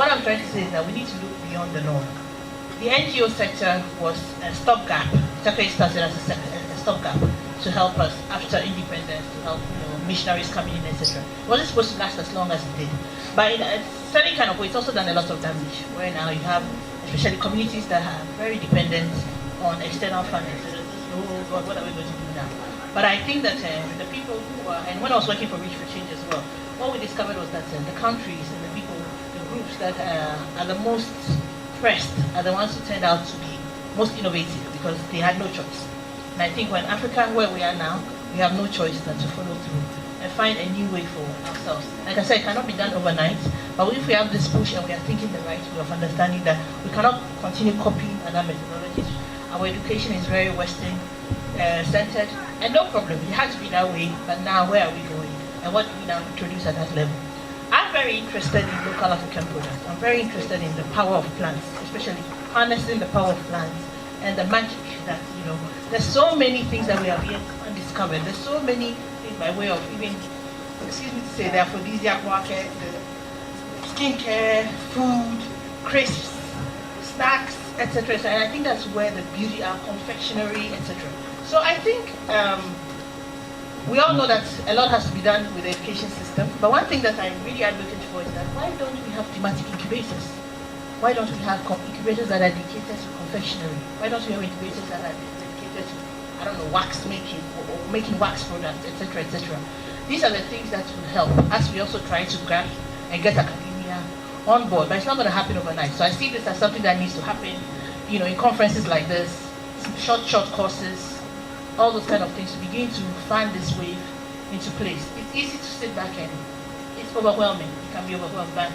what I'm trying to say is that we need to look beyond the norm. The NGO sector was a stopgap. It actually started as a stopgap to help us after independence, to help missionaries coming in, etc. It wasn't supposed to last as long as it did. But in a certain kind of way, it's also done a lot of damage, where now you have especially communities that are very dependent on external funding. So oh, what are we going to do now? But I think that the people who are, and when I was working for Reach for Change as well, what we discovered was that the countries and the people, the groups that are the most pressed are the ones who turned out to be most innovative because they had no choice. And I think when Africa, where we are now, we have no choice than to follow through and find a new way for ourselves. Like I said, it cannot be done overnight, but if we have this push and we are thinking the right way of understanding that we cannot continue copying other methodologies. Our education is very Western centered, and no problem, it has to be that way, but now where are we going? And what do we now introduce at that level? I'm very interested in local African products. I'm very interested in the power of plants, especially harnessing the power of plants and the magic that, there's so many things that we have yet undiscovered. There's so many things by way of even, excuse me to say, the aphrodisiac market, the skincare, food, crisps, snacks, etc. And I think that's where the beauty are, confectionery, etc. So I think we all know that a lot has to be done with the education system, but one thing that I'm really advocating for is that why don't we have thematic incubators? Why don't we have incubators that are dedicated to confectionery? Why don't we have incubators that are dedicated to, I don't know, wax making or making wax products, etc., etc. These are the things that will help as we also try to grab and get academia on board, but it's not going to happen overnight. So I see this as something that needs to happen, in conferences like this, short courses, all those kind of things, to begin to fan this wave into place. It's easy to sit back and it's overwhelming. It can be overwhelmed, but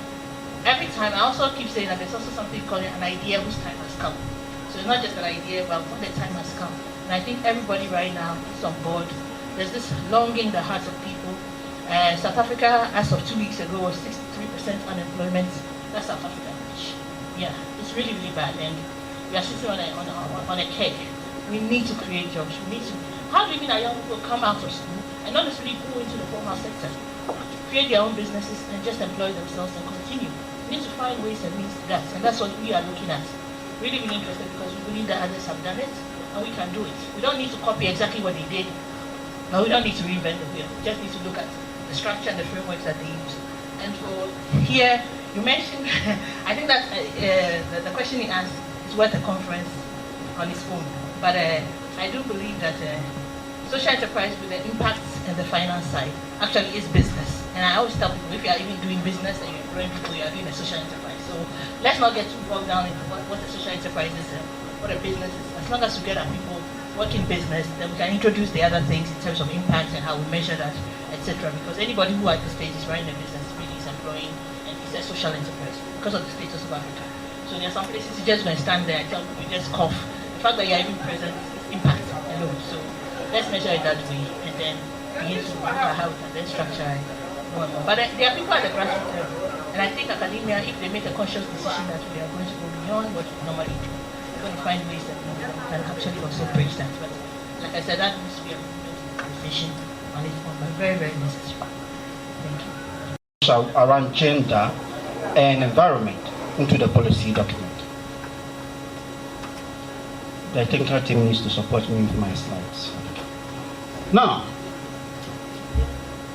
every time I also keep saying that there's also something called an idea whose time has come. So it's not just an idea, but when the time has come. And I think everybody right now is on board. There's this longing in the hearts of people. South Africa, as of 2 weeks ago, was 63% unemployment. That's South Africa. Yeah, it's really, really bad. And we are sitting on a cake. We need to create jobs. We need to. How do we mean our young people come out of school and not necessarily go into the formal sector, create their own businesses and just employ themselves and continue? We need to find ways and means to that, and that's what we are looking at. Really, really interested because we believe that others have done it and we can do it. We don't need to copy exactly what they did, but we don't need to reinvent the wheel. We just need to look at the structure and the frameworks that they use. And for here, you mentioned, I think that the question he asked is worth a conference on its own. But I do believe that social enterprise with the impacts and the finance side actually is business. And I always tell people, if you are even doing business and you're employing people, you are doing a social enterprise. So let's not get too bogged down into what a social enterprise is and what a business is. As long as we get our people working business, then we can introduce the other things in terms of impact and how we measure that, etc. Because anybody who at this stage is running a business really is employing and is a social enterprise because of the status of Africa. So there are some places you're just going to stand there and tell people, you just cough. The fact that you're even present is impact alone. So let's measure it that way and then begin to look at how we can then structure it more and more. But there are people at the grassroots level. And I think academia, if they make a conscious decision that we are going to go beyond what we normally do, we're going to find ways that we can actually also bridge that. But like I said, that needs to be a conversation on its own, but very, very necessary. Thank you. Around gender and environment into the policy document. The technical team needs to support me with my slides. Now,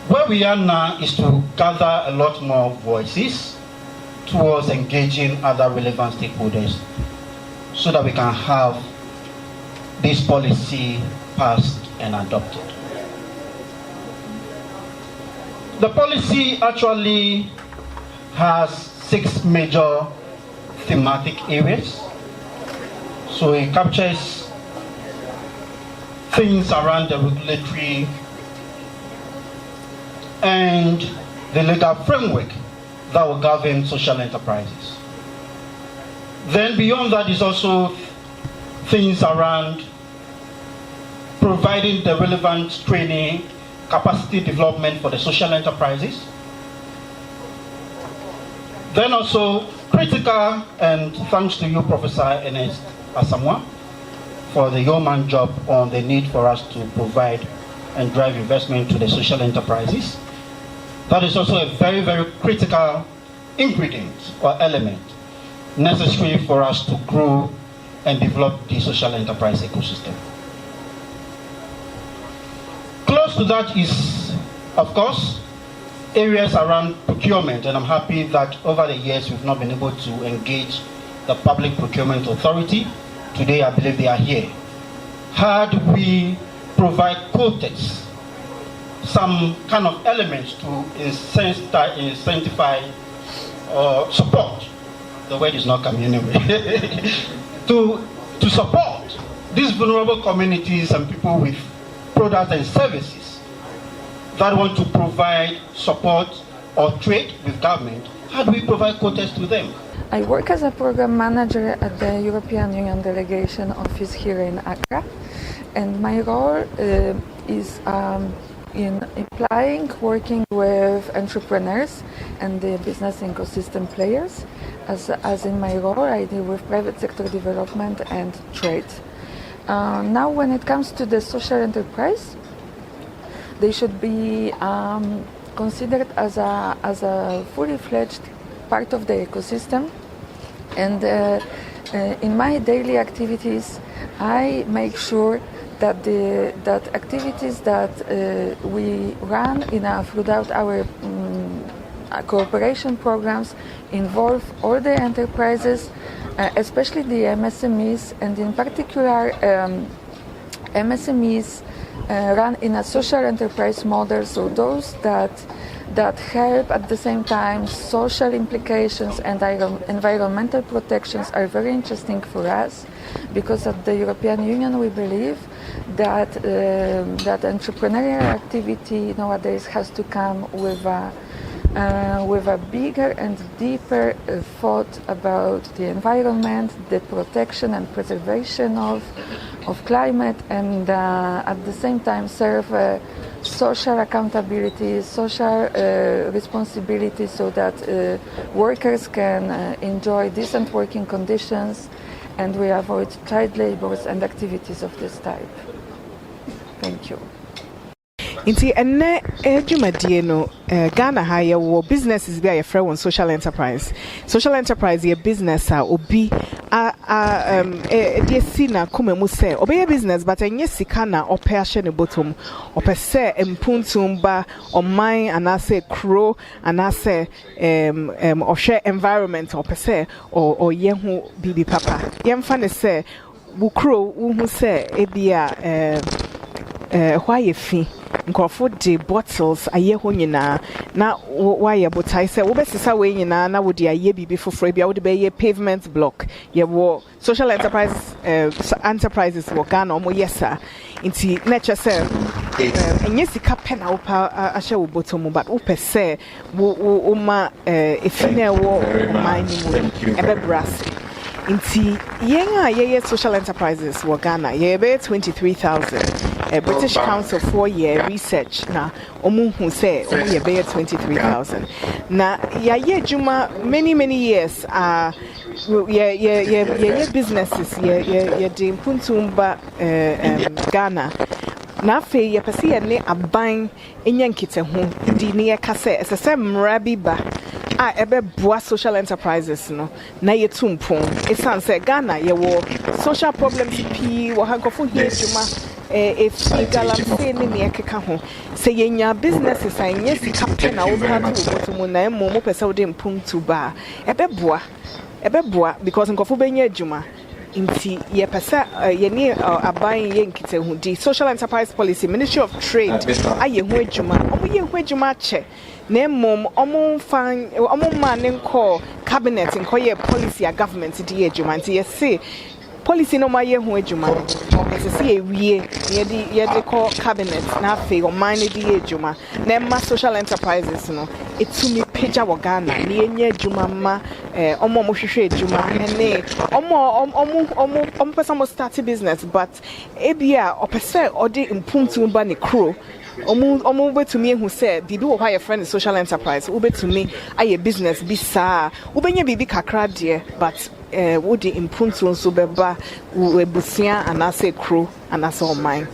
where we are now is to gather a lot more voices towards engaging other relevant stakeholders so that we can have this policy passed and adopted. The policy actually has 6 major thematic areas. So it captures things around the regulatory and the legal framework that will govern social enterprises. Then beyond that is also things around providing the relevant training, capacity development for the social enterprises. Then also critical, and thanks to you, Professor Ernest Asamoah, for the yeoman job on the need for us to provide and drive investment to the social enterprises. That is also a very, very critical ingredients or elements necessary for us to grow and develop the social enterprise ecosystem. Close to that is, of course, areas around procurement, and I'm happy that over the years we've not been able to engage the Public Procurement Authority. Today I believe they are here. How do we provide quotas, some kind of elements to incentivize or support, the word is not coming anyway, to support these vulnerable communities and people with products and services that want to provide support or trade with government. How do we provide quotas to them? I work as a program manager at the European Union Delegation Office here in Accra, and my role is in applying, working with entrepreneurs and the business ecosystem players. As in my role, I deal with private sector development and trade. Now, when it comes to the social enterprise, they should be considered as a fully fledged part of the ecosystem. And in my daily activities, I make sure that that activities that we run throughout our cooperation programs involve all the enterprises, especially the MSMEs, and in particular MSMEs run in a social enterprise model, so those that help at the same time social implications and environmental protections are very interesting for us, because at the European Union we believe that that entrepreneurial activity nowadays has to come with a bigger and deeper thought about the environment, the protection and preservation of climate, and at the same time serve social accountability, social responsibility, so that workers can enjoy decent working conditions and we avoid child labors and activities of this type. Thank you. Inti enne edwumadie no Ghana ha ye wo businesses bi a ye frɛ won social enterprise ye business a obi de si na koma mu sɛ obeye business but enye sika na ɔpɛ ahye ne bottom ɔpɛ sɛ mpuntum ba ɔman anase kro anase ɔhwɛ environment ɔpɛ sɛ ɔyɛ ho bibi papa yɛmfa ne sɛ bukro wo hu sɛ ebia hwa ye fi nkofo de bottles aye ho nyina na why botai say wo besisa we nyina na wo de aye bibi foforo bia wo de be pavement block ye wo social enterprises wo Ghana omo yesa nti nature say enye sika pe na wo pa ahye wo bottom but wo pese wo ma efine wo mine mu ebe brass nti yenga ye social enterprises wo Ghana ye be 23,000 British Council 4-year research na omuhu say omu ye be 23,000 na ya ye juma many years ye businesses ye de mpuntumba Ghana na fe ye pese ye ne aban enya nkite ho di ne ye ka say esese mra bi ba a ebe boa social enterprises no na ye tumpon esan say Ghana ye wo social problems pi wo hankofo hie juma if galamse ne ne ekeka ho say yenya businesses anya sika pe na wo ba to botom na mo pese wo de mpuntu ba ebe boa because nkofo benya adwuma inti ye pesa ye ni aban ye nkite hu di social enterprise policy Ministry of Trade aye hu adwuma omo ye hu adwuma che na mom omo man nko cabinet nko ye policy a government di adwuma nti ye say policy no ma ye hu adwuma ese se ye wie ye de call cabinet na fe o man di adwuma na ma social enterprises no etumi pagya wo Ghana na ye nya adwuma ma omo hwehwe adwuma ne omo person mo start business but ebia opese odi mpuntum ba ne kro omo betumi ehu say bibi wo hwa ye friend social enterprise wo betumi aye business bi saa wo benya bibi kakra de but wo di impuntu nso beba wo ebusia anase kro anase oman.